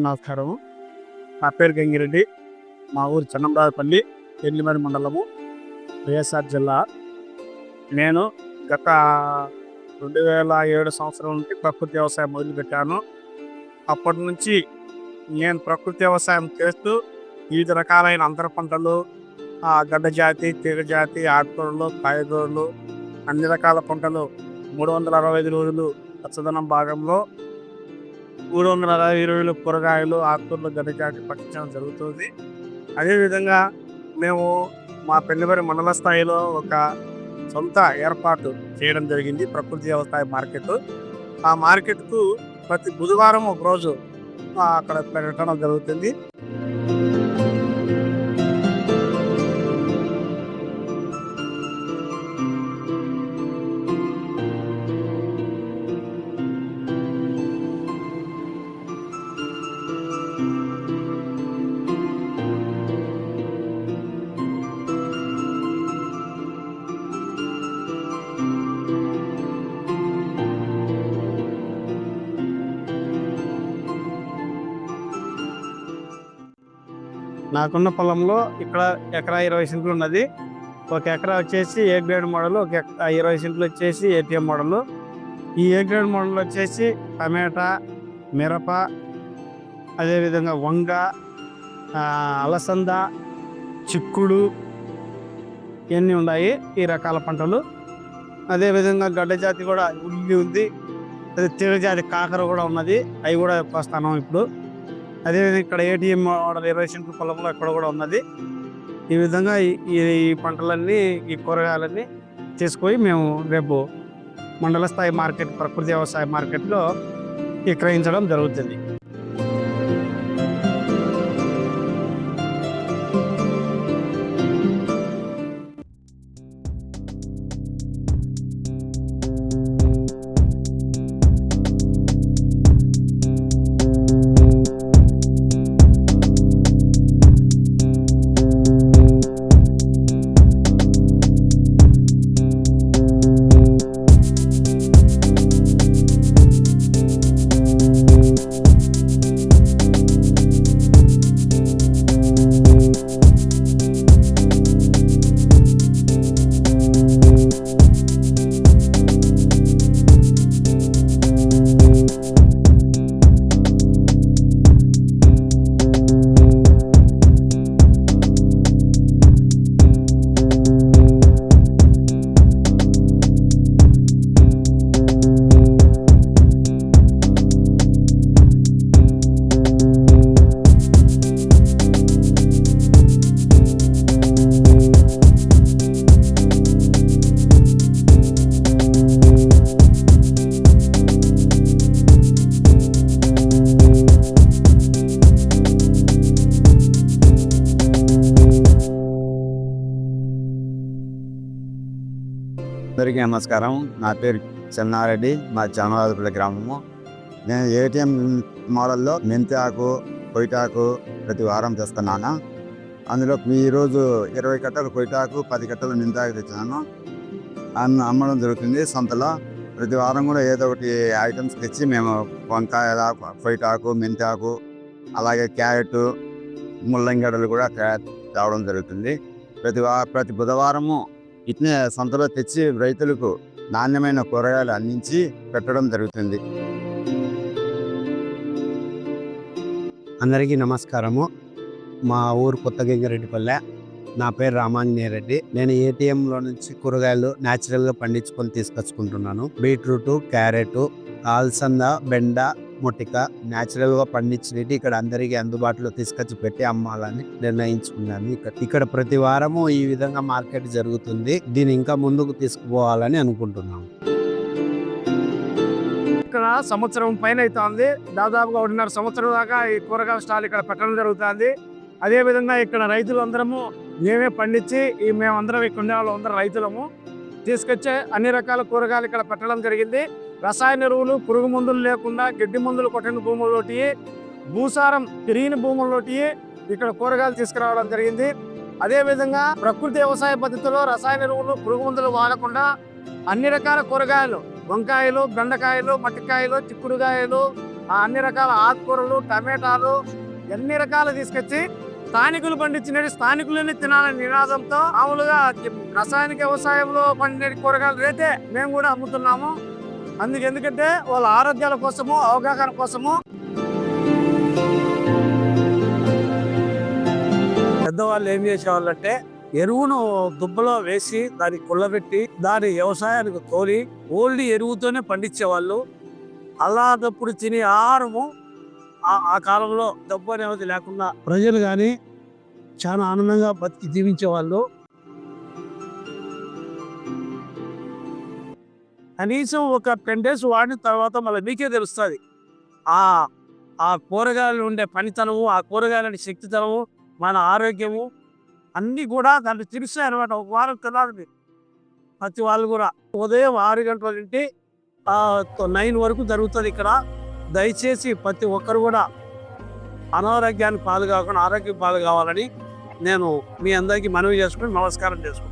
నమస్కారం. నా పేరు గంగిరెడ్డి. మా ఊరు చెన్నంరాజపల్లి, ఎల్లిమరి మండలము, వైఎస్ఆర్ జిల్లా. నేను గత 2007 సంవత్సరం నుండి ప్రకృతి వ్యవసాయం మొదలుపెట్టాను. అప్పటి నుంచి నేను ప్రకృతి వ్యవసాయం చేస్తూ వివిధ రకాలైన అంతర పంటలు, గడ్డ జాతి, తీగ జాతి, ఆకుకూరలు, కాయగూరలు, అన్ని రకాల పంటలు 365 రోజులు పచ్చదనం భాగంలో 360 రోజులు కూరగాయలు, ఆకుకూరలు, గడ్డ జాతి పండించడం జరుగుతుంది. అదేవిధంగా మేము మా పెళ్లివరి మండల స్థాయిలో ఒక సొంత ఏర్పాటు చేయడం జరిగింది, ప్రకృతి వ్యవసాయ మార్కెట్. ఆ మార్కెట్కు ప్రతి బుధవారం ఒక రోజు అక్కడ పెట్టడం జరుగుతుంది. నాకున్న పొలంలో ఇక్కడ ఎకరా 20 సెంట్లు ఉన్నది. ఒక ఎకరా వచ్చేసి ఏ గ్రేడ్ మోడల్, ఒక 20 సెంట్లు వచ్చేసి ఏటీఎం మోడల్. ఈ ఏ గ్రేడ్ మోడల్ వచ్చేసి టమాటా, మిరప, అదేవిధంగా వంగ, అలసంద, చిక్కుడు ఇవన్నీ ఉన్నాయి, ఈ రకాల పంటలు. అదేవిధంగా గడ్డ జాతి కూడా ఉల్లి ఉంది, అదే తీగ జాతి కాకర కూడా ఉన్నది, అవి కూడా వస్తాను ఇప్పుడు. అదేవిధంగా ఇక్కడ ఏటీఎం మోడల్ 20 సెంట్ల పొలంలో ఇక్కడ కూడా ఉన్నది. ఈ విధంగా ఈ పంటలన్నీ, ఈ కూరగాయలన్నీ తీసుకొని మేము రేపు మండల స్థాయి మార్కెట్, ప్రకృతి వ్యవసాయ మార్కెట్లో విక్రయించడం జరుగుతుంది. అందరికీ నమస్కారం. నా పేరు చెన్నారెడ్డి, మా చెన్నరాజపల్లి గ్రామము. నేను ఏటీఎం మోడల్లో మెంతి ఆకు, కొయ్యటాకు ప్రతి వారం తెస్తున్నాను. అందులో ఈరోజు 20 కట్టలు కొయ్యటాకు, 10 కట్టలు మెంతాకు తెచ్చినాను. అమ్మడం జరుగుతుంది సంతలో. ప్రతి వారం కూడా ఏదో ఒకటి ఐటమ్స్ తెచ్చి మేము వంకాయల, కొయ్యటాకు, మెంతాకు, అలాగే క్యారెట్, ముల్లంగడ్డలు కూడా తేవడం జరుగుతుంది. ప్రతి బుధవారము ఇట్నే సంతలో తెచ్చి రైతులకు నాణ్యమైన కూరగాయలు అందించి పెట్టడం జరుగుతుంది. అందరికీ నమస్కారము. మా ఊరు కొత్త గంగిరెడ్డిపల్లె. నా పేరు రామాంజనేయరెడ్డి. నేను ఏటీఎంలో నుంచి కూరగాయలు న్యాచురల్గా పండించుకొని తీసుకొచ్చుకుంటున్నాను. బీట్రూట్, క్యారెట్, అలసంద, బెండ, మొటిక న్యాచురల్గా పండించినట్టు ఇక్కడ అందరికీ అందుబాటులో తీసుకొచ్చి పెట్టి అమ్మాలని నిర్ణయించుకున్నాను. ఇక్కడ ప్రతి వారము ఈ విధంగా మార్కెట్ జరుగుతుంది. దీన్ని ఇంకా ముందుకు తీసుకుపోవాలని అనుకుంటున్నాము. ఇక్కడ సంవత్సరం పైన అవుతుంది, దాదాపుగా 1.5 సంవత్సరం దాకా ఈ కూరగాయల స్టాల్ ఇక్కడ పెట్టడం జరుగుతుంది. అదేవిధంగా ఇక్కడ రైతులు అందరము మేమే పండించి, మేమందరం ఇక్కడ ఉండే వాళ్ళు అందరం రైతులము తీసుకొచ్చే అన్ని రకాల కూరగాయలు ఇక్కడ పెట్టడం జరిగింది. రసాయన ఎరువులు, పురుగు మందులు లేకుండా గడ్డి మందులు కొట్టిన భూముల్లోటి, భూసారం తిరిగిన భూముల్లోటి ఇక్కడ కూరగాయలు తీసుకురావడం జరిగింది. అదేవిధంగా ప్రకృతి వ్యవసాయ పద్ధతిలో రసాయన ఎరువులు, పురుగు మందులు వాడకుండా అన్ని రకాల కూరగాయలు, వంకాయలు, బెండకాయలు, మట్టికాయలు, చిక్కుడుకాయలు, అన్ని రకాల ఆకుకూరలు, టమాటాలు, ఎన్ని రకాలు తీసుకొచ్చి స్థానికులు పండించినవి స్థానికులని తినాలనే నినాదంతో మామూలుగా రసాయనిక వ్యవసాయంలో పండిన కూరగాయలు రేటే మేము కూడా అమ్ముతున్నాము. ఎందుకంటే వాళ్ళ ఆరోగ్యాల కోసము, అవగాహన కోసము. పెద్దవాళ్ళు ఏం చేసేవాళ్ళంటే ఎరువును దుబ్బలో వేసి దాన్ని కుళ్ళబెట్టి దాని వ్యవసాయానికి తోలి ఓన్లీ ఎరువుతోనే పండించేవాళ్ళు. అలాంటప్పుడు తినే ఆహారము ఆ కాలంలో డబ్బు అనేది లేకుండా ప్రజలు కానీ చాలా ఆనందంగా బతికి జీవించేవాళ్ళు. కనీసం ఒక 10 days వాడిన తర్వాత మళ్ళీ మీకే తెలుస్తుంది ఆ కూరగాయలు ఉండే పనితనము, ఆ కూరగాయలని శక్తితనము, మన ఆరోగ్యము అన్నీ కూడా దాంట్లో తెలుస్తాయి అనమాట. ఒక వారం తినాలి మీరు ప్రతి వాళ్ళు కూడా. ఉదయం 6 గంటల నుండి 9 వరకు జరుగుతుంది ఇక్కడ. దయచేసి ప్రతి ఒక్కరు కూడా అనారోగ్యానికి పాలు కాకుండా ఆరోగ్యం పాలు కావాలని నేను మీ అందరికీ మనవి చేసుకుని నమస్కారం చేసుకుంటాను.